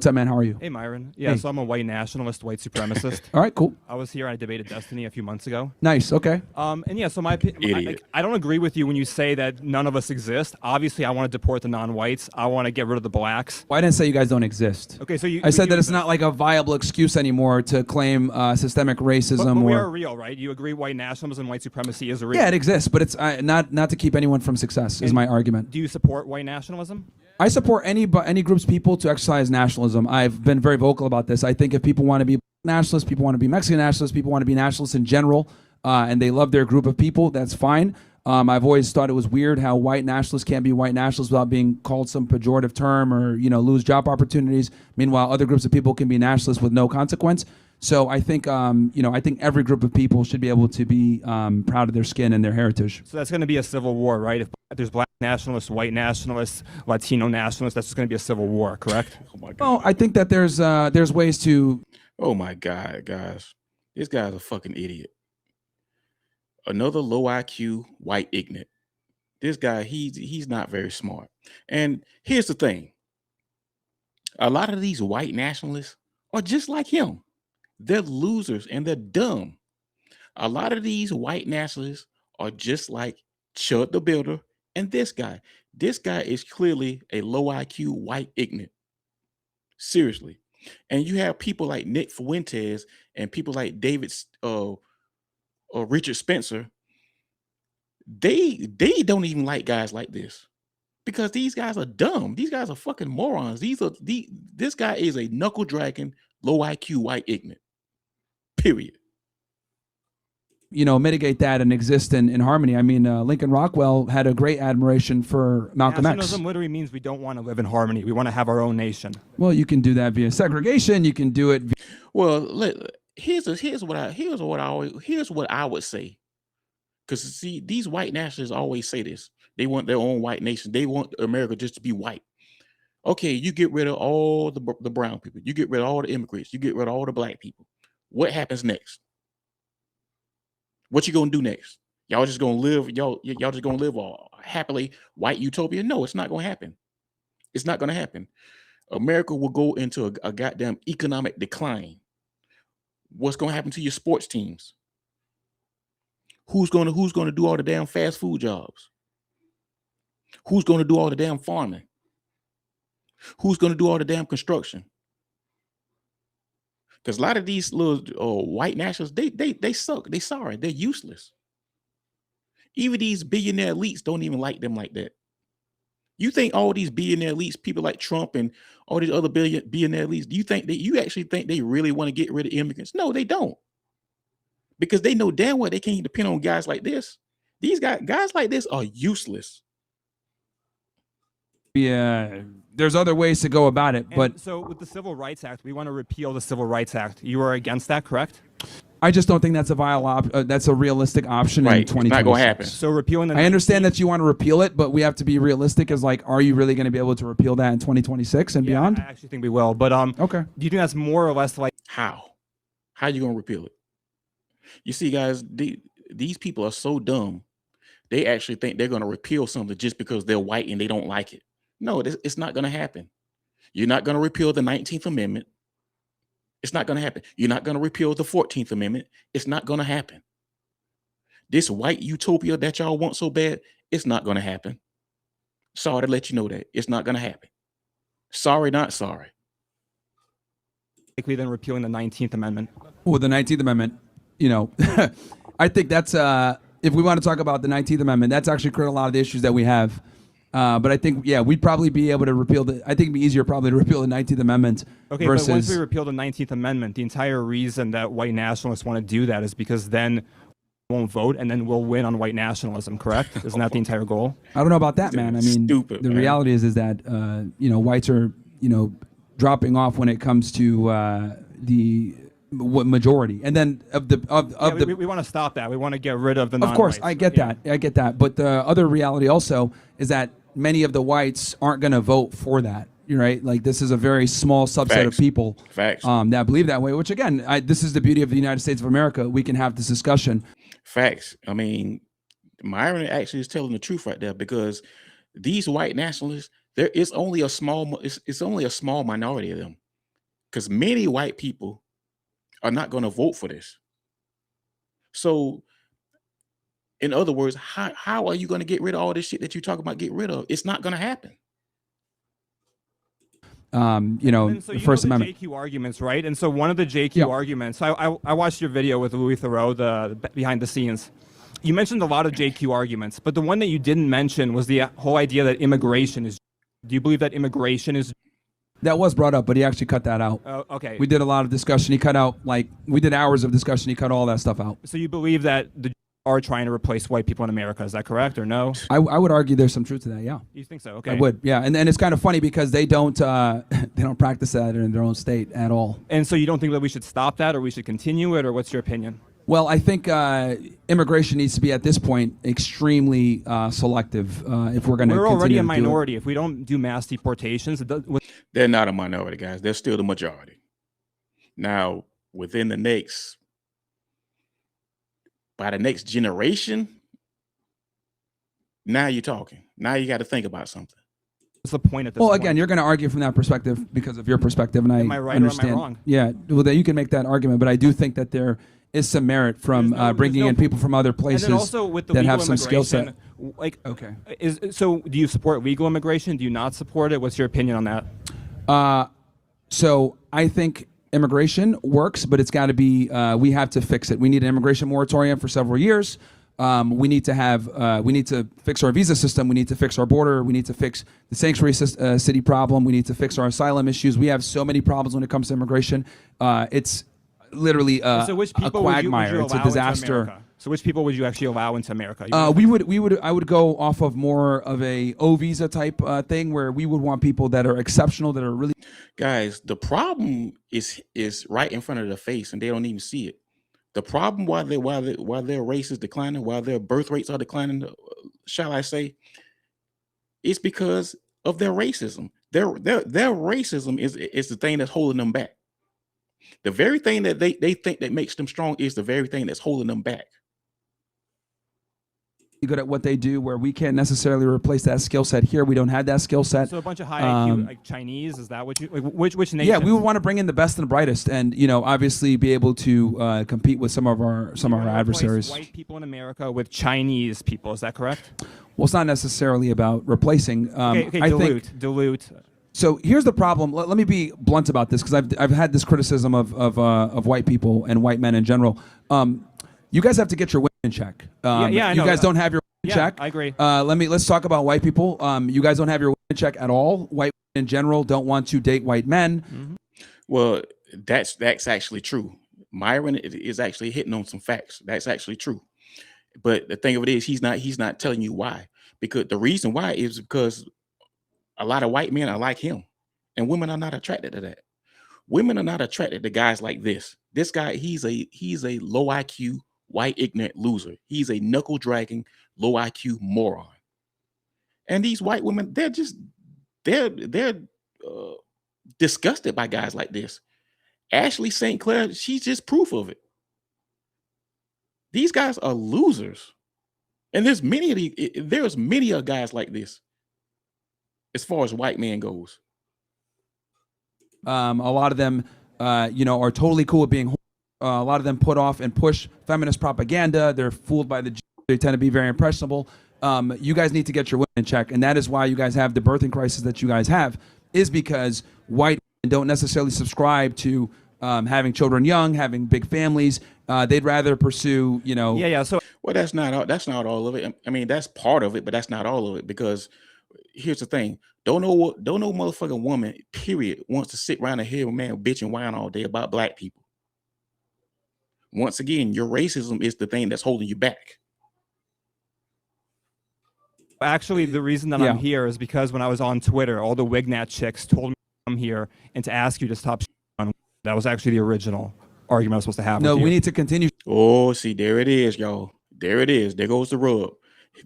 What's up, man? How are you? Hey, Myron. Yeah, Hey. so I'm a white nationalist, white supremacist. All right, cool. I was here and I debated Destiny a few months ago. Nice. Okay. And yeah, so Idiot. I don't agree with you when you say that none of us exist. Obviously, I want to deport the non-whites. I want to get rid of the blacks. Well, I didn't say you guys don't exist. Okay, so I said you that it's exist. not like a viable excuse anymore to claim systemic racism But we or. are real, right? You agree white nationalism, white supremacy is real. Yeah, it exists, but it's not to keep anyone from success. Is And my argument. Do you support white nationalism? I support any groups of people to exercise nationalism. I've been very vocal about this. I think if people want to be nationalists, people want to be Mexican nationalists, people want to be nationalists in general, and they love their group of people, that's fine. I've always thought it was weird how white nationalists can't be white nationalists without being called some pejorative term or lose job opportunities. Meanwhile, other groups of people can be nationalists with no consequence. So I think I think every group of people should be able to be proud of their skin and their heritage. So that's going to be a civil war, right? If there's black nationalists, white nationalists, Latino nationalists, that's just going to be a civil war, correct? Oh my God. Well, I think that there's ways to. Oh my God, guys. This guy's a fucking idiot. Another low IQ white ignorant. This guy, he's not very smart. And here's the thing. A lot of these white nationalists are just like him. They're losers and they're dumb. A lot of these white nationalists are just like Chud the Builder and this guy. This guy is clearly a low IQ white ignorant. Seriously. And you have people like Nick Fuentes and people like David or Richard Spencer. They don't even like guys like this because these guys are dumb. These guys are fucking morons. This guy is a knuckle dragging, low IQ white ignorant. Period. Mitigate that and exist in harmony. I mean, Lincoln Rockwell had a great admiration for Malcolm X. Nationalism literally means we don't want to live in harmony. We want to have our own nation. Well, you can do that via segregation. You can do it. Well, here's what I would say. Because see, these white nationalists always say this. They want their own white nation. They want America just to be white. Okay, you get rid of all the brown people. You get rid of all the immigrants. You get rid of all the black people. What happens next? What you gonna do next? Y'all just gonna live? Y'all just gonna live a happily white utopia? No, it's not gonna happen. It's not gonna happen. America will go into a goddamn economic decline. What's gonna happen to your sports teams? Who's gonna do all the damn fast food jobs? Who's gonna do all the damn farming? Who's gonna do all the damn construction? Because a lot of these little white nationalists, they suck. They sorry. They're useless. Even these billionaire elites don't even like them like that. You think all these billionaire elites, people like Trump and all these other billionaire elites, do you actually think they really want to get rid of immigrants? No, they don't. Because they know damn well they can't depend on guys like this. These guys like this are useless. Yeah, there's other ways to go about it, but And so with the Civil Rights Act, we want to repeal the Civil Rights Act. You are against that, correct? I just don't think that's a that's a realistic option in Right, it's 2026. not gonna happen. So repealing the I understand 19th that you want to repeal it, but we have to be realistic. As like, are you really going to be able to repeal that in 2026 and Yeah, beyond? I actually think we will. But Okay. do you think that's more or less like How? How you gonna repeal it? You see, guys, these people are so dumb. They actually think they're gonna repeal something just because they're white and they don't like it. No, it's not gonna happen. You're not gonna repeal the 19th Amendment. It's not gonna happen. You're not gonna repeal the 14th Amendment. It's not gonna happen. This white utopia that y'all want so bad, it's not gonna happen. Sorry to let you know that. It's not gonna happen. Sorry, not sorry. likely than repealing the 19th Amendment? Well, the 19th Amendment, I think that's if we want to talk about the 19th Amendment, that's actually created a lot of the issues that we have. But I think, yeah, we'd probably be able to repeal I think it'd be easier probably to repeal the 19th Amendment Okay, versus. but once we repeal the 19th Amendment, the entire reason that white nationalists want to do that is because then we won't vote and then we'll win on white nationalism, correct? Isn't that the entire goal? I don't know about that, man. I mean, Stupid, the man. reality is that whites are dropping off when it comes to the majority, and then We want to stop that. We want to get rid of the Of course, non-whites. I get that. I get that. But the other reality also is that many of the whites aren't going to vote for that. You're right. Like, this is a very small subset of Facts. people Facts. that believe that way, which again, this is the beauty of the United States of America. We can have this discussion. Facts. I mean, Myron actually is telling the truth right there because these white nationalists, there is only a small. It's only a small minority of them. because many white people are not going to vote for this. So, in other words, how are you going to get rid of all this shit that you talk about get rid of? It's not going to happen. And so the you First know the Amendment. JQ arguments, right? And so one of the JQ Yeah. arguments, I watched your video with Louis Theroux, the behind the scenes. You mentioned a lot of JQ arguments, but the one that you didn't mention was the whole idea that immigration is. Do you believe that immigration is? That was brought up, but he actually cut that out. Okay. We did a lot of discussion. He cut out, we did hours of discussion. He cut all that stuff out. So you believe that the are trying to replace white people in America? Is that correct or no? I would argue there's some truth to that. Yeah. You think so? Okay. I would. Yeah. And it's kind of funny because they don't practice that in their own state at all. And so you don't think that we should stop that, or we should continue it, or what's your opinion? Well, I think immigration needs to be at this point extremely selective if we're going to. We're already a minority. If we don't do mass deportations, They're not a minority, guys. They're still the majority. Now, within the next, by the next generation, now you're talking. Now you got to think about something. what's the point at this Well, point? again, you're going to argue from that perspective because of your perspective, and Am I right understand. or am I wrong? Yeah, well, then you can make that argument, but I do think that there is some merit from bringing in people from other places and then also with the that legal have some skill set. immigration, like, Okay. So do you support legal immigration? Do you not support it? What's your opinion on that? So I think immigration works, but it's got to be. We have to fix it. We need an immigration moratorium for several years. We need to fix our visa system. We need to fix our border. We need to fix the sanctuary city problem. We need to fix our asylum issues. We have so many problems when it comes to immigration. It's literally So which a people would you quagmire. It's a allow into disaster. America? So which people would you actually allow into America? I would go off of more of a O visa type thing where we would want people that are exceptional, that are really. Guys, the problem is right in front of their face, and they don't even see it. The problem why their race is declining, while their birth rates are declining, shall I say, it's because of their racism. Their racism is the thing that's holding them back. The very thing that they think that makes them strong is the very thing that's holding them back. Good at what they do, where we can't necessarily replace that skill set here. We don't have that skill set. So a bunch of high IQ, like Chinese, is that what you like? Which nation? Yeah, we would want to bring in the best and the brightest, and obviously be able to compete with some of our adversaries. White people in America with Chinese people, is that correct? Well, it's not necessarily about replacing. Okay, dilute. So here's the problem. Let me be blunt about this, because I've had this criticism of white people and white men in general. You guys have to get your women in check. I know. You guys don't have your women in check. I agree. Let's talk about white people. You guys don't have your women in check at all. White women in general don't want to date white men. Mm-hmm. Well, that's actually true. Myron is actually hitting on some facts. That's actually true. But the thing of it is, he's not telling you why. Because the reason why is because a lot of white men are like him, and women are not attracted to that. Women are not attracted to guys like this. This guy, he's a low IQ, white ignorant loser. He's a knuckle dragging, low IQ moron. And these white women, they're disgusted by guys like this. Ashley St. Clair, she's just proof of it. These guys are losers, and there's many of guys like this. As far as white man goes, A lot of them, are totally cool with being. A lot of them put off and push feminist propaganda. They're fooled by the. They tend to be very impressionable. You guys need to get your women in check, and that is why you guys have the birthing crisis that you guys have. Is because white women don't necessarily subscribe to having children young, having big families. They'd rather pursue, Yeah. So well, that's not all of it. I mean, that's part of it, but that's not all of it, because here's the thing. Don't no motherfucking woman, period, wants to sit around and hear a man bitch and whine all day about black people. Once again, your racism is the thing that's holding you back. actually, the reason that I'm here is because when I was on Twitter, all the Wignat chicks told me to come here and to ask you to stop on. That was actually the original argument I was supposed to have. No, with you. we need to continue. Oh, see, there it is, y'all. There it is. There goes the rub.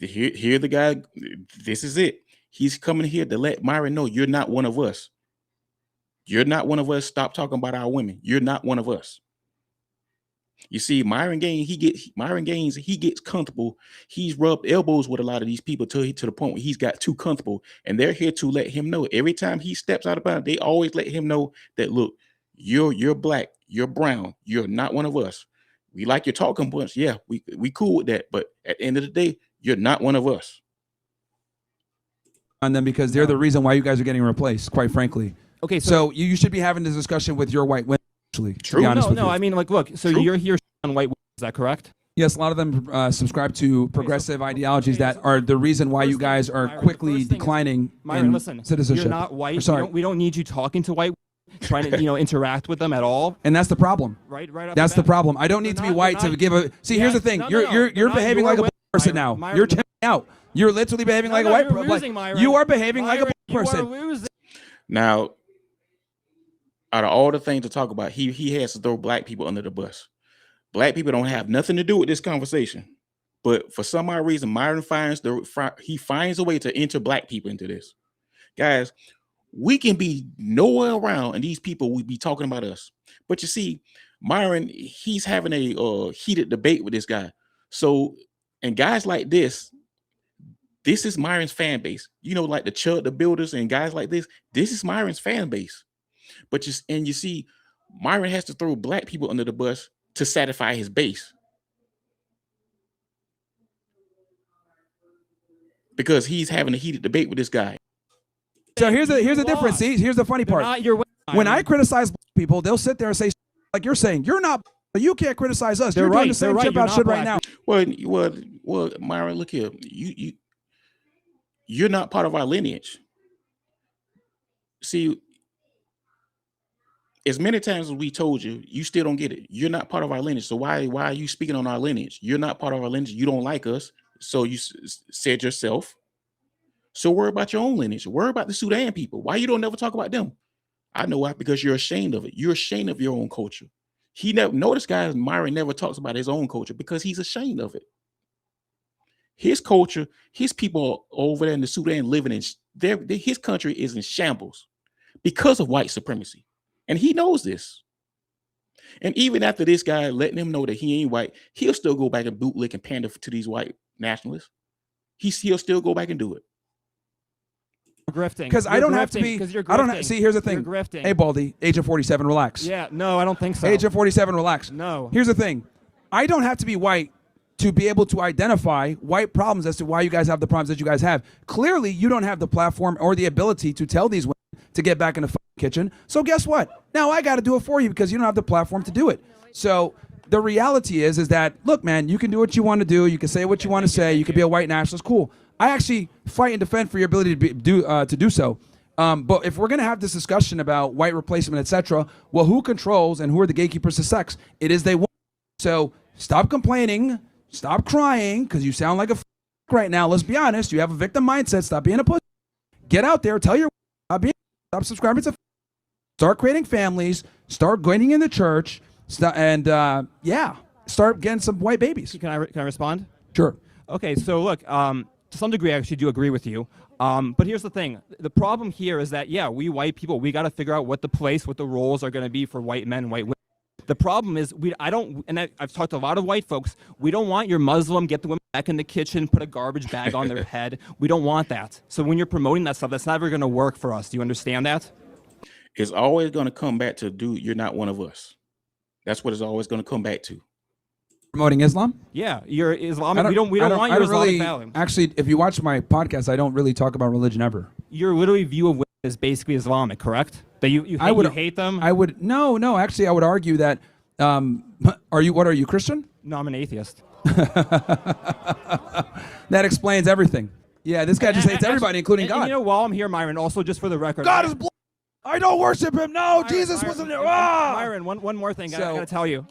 Here the guy. This is it. He's coming here to let Myron know you're not one of us. You're not one of us. Stop talking about our women. You're not one of us. You see, Myron Gaines, he gets comfortable. He's rubbed elbows with a lot of these people to the point where he's got too comfortable. And they're here to let him know. Every time he steps out of bounds, they always let him know that, look, You're black, you're brown, you're not one of us. We like your talking points. Yeah, we cool with that. But at the end of the day, you're not one of us. On them because they're the reason why you guys are getting replaced, quite frankly. Okay, so you should be having this discussion with your white women, actually. True. To be honest with you. I mean, like, look, so you're here on white women, is that correct? Yes, a lot of them subscribe to progressive ideologies that are the reason why you guys are quickly declining in citizenship. You're not white. Sorry. We don't need you talking to white women, trying to interact with them at all. And that's the problem. Right. That's the problem. I don't need to be white to give a. See, here's the thing. You're behaving like a black person now. You're tipping out. You're literally behaving like a white person. You are behaving like a black person. Now, out of all the things to talk about, he has to throw black people under the bus. Black people don't have nothing to do with this conversation, but for some odd reason, Myron finds a way to enter black people into this. Guys, we can be nowhere around, and these people would be talking about us. But you see, Myron, he's having a heated debate with this guy. So, and guys like this is Myron's fan base. Like the Chud, the Builders, and guys like this is Myron's fan base. But you see, Myron has to throw black people under the bus to satisfy his base, because he's having a heated debate with this guy. So here's the difference. See, here's the funny part. When I criticize black people, they'll sit there and say, like you're saying, you're not. You can't criticize us. You're doing the same shit about shit right now. Well, Myron, look here. You're not part of our lineage. See, as many times as we told you, you still don't get it. You're not part of our lineage. So why are you speaking on our lineage? You're not part of our lineage. You don't like us. So you said yourself. So worry about your own lineage. Worry about the Sudan people. Why you don't never talk about them? I know why. Because you're ashamed of it. You're ashamed of your own culture. Notice, guys, Myron never talks about his own culture because he's ashamed of it. His culture, his people over there in the Sudan living in his country is in shambles because of white supremacy. And he knows this. And even after this guy letting him know that he ain't white, he'll still go back and bootlick and pander to these white nationalists. He'll still go back and do it. Grifting. Because I don't have to be. I don't see. Here's the thing. Hey, Baldy, Agent 47, relax. Yeah, no, I don't think so. Agent 47, relax. No. Here's the thing. I don't have to be white to be able to identify white problems as to why you guys have the problems that you guys have. Clearly, you don't have the platform or the ability to tell these women to get back in the kitchen. So guess what? Now I got to do it for you because you don't have the platform to do it. So the reality is that, look, man, you can do what you want to do. You can say what you want to say. You can be a white nationalist. Cool. I actually fight and defend for your ability to do so. But if we're going to have this discussion about white replacement, etc., well, who controls and who are the gatekeepers to sex? It is they. So stop complaining. Stop crying because you sound like a right now. Let's be honest. You have a victim mindset. Stop being a pussy. Get out there. Tell your stop subscribing to. Start creating families. Start going in the church. Start getting some white babies. Can I respond? Sure. Okay. So look, to some degree, I actually do agree with you. But here's the thing. The problem here is that, yeah, we white people, we got to figure out what the roles are going to be for white men, white women. The problem is I've talked to a lot of white folks. We don't want your Muslim, get the women back in the kitchen, put a garbage bag on their head. We don't want that. So when you're promoting that stuff, that's never going to work for us. Do you understand that? It's always going to come back to, dude, you're not one of us. That's what it's always going to come back to. Promoting Islam? Yeah, you're Islamic. We don't want your Islamic values. Actually, if you watch my podcast, I don't really talk about religion ever. Your literally view of women is basically Islamic, correct? That you hate them? No. Actually, I would argue that. Are you Christian? No, I'm an atheist. That explains everything. Yeah, this guy just hates everybody, including God. And while I'm here, Myron, also just for the record, God is. I don't worship him. No, Myron, Jesus wasn't there. Myron, one more thing. I gotta tell you.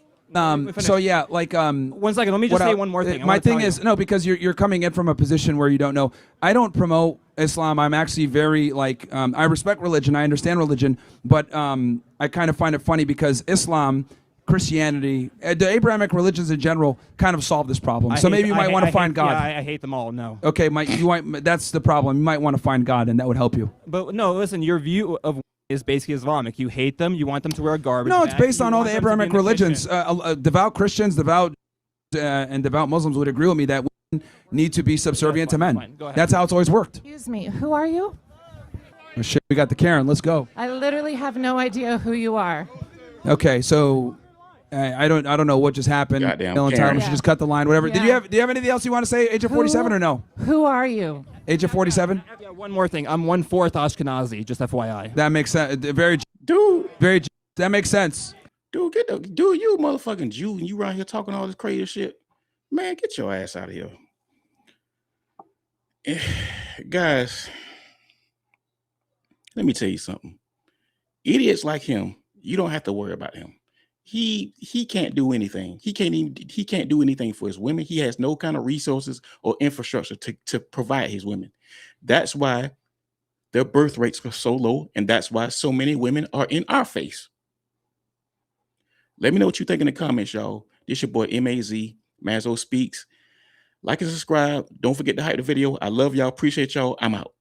So yeah, like 1 second. Let me just say one more thing. My thing is because you're coming in from a position where you don't know. I don't promote Islam. I'm actually very I respect religion. I understand religion, but I kind of find it funny because Islam, Christianity, the Abrahamic religions in general kind of solve this problem. So maybe you might want to find God. Yeah, I hate them all. No. Okay, that's the problem. You might want to find God, and that would help you. But no, listen. Your view of is basically Islamic. You hate them. You want them to wear a garbage No, it's bag. based on all the Abrahamic religions. Devout Christians, and devout Muslims would agree with me that women need to be subservient to men. That's how it's always worked. Excuse me, who are you? Oh, shit, we got the Karen. Let's go. I literally have no idea who you are. Okay, so I don't know what just happened. Goddamn Ellen Karen. Tyler, we should just cut the line. Whatever. Yeah. Do you have anything else you want to say, Agent 47, or no? Who are you? Agent 47. Yeah, one more thing. I'm 1/4 Ashkenazi, just FYI. That makes sense. Dude, That makes sense. dude, you motherfucking Jew, and you around here talking all this crazy shit. Man, get your ass out of here. Guys, let me tell you something. Idiots like him, you don't have to worry about him. He can't do anything. He can't do anything for his women. He has no kind of resources or infrastructure to provide his women. That's why their birth rates are so low, and that's why so many women are in our face. Let me know what you think in the comments, y'all. This your boy MAZ, Mazzo Speaks. Like and subscribe. Don't forget to hype the video. I love y'all. Appreciate y'all. I'm out.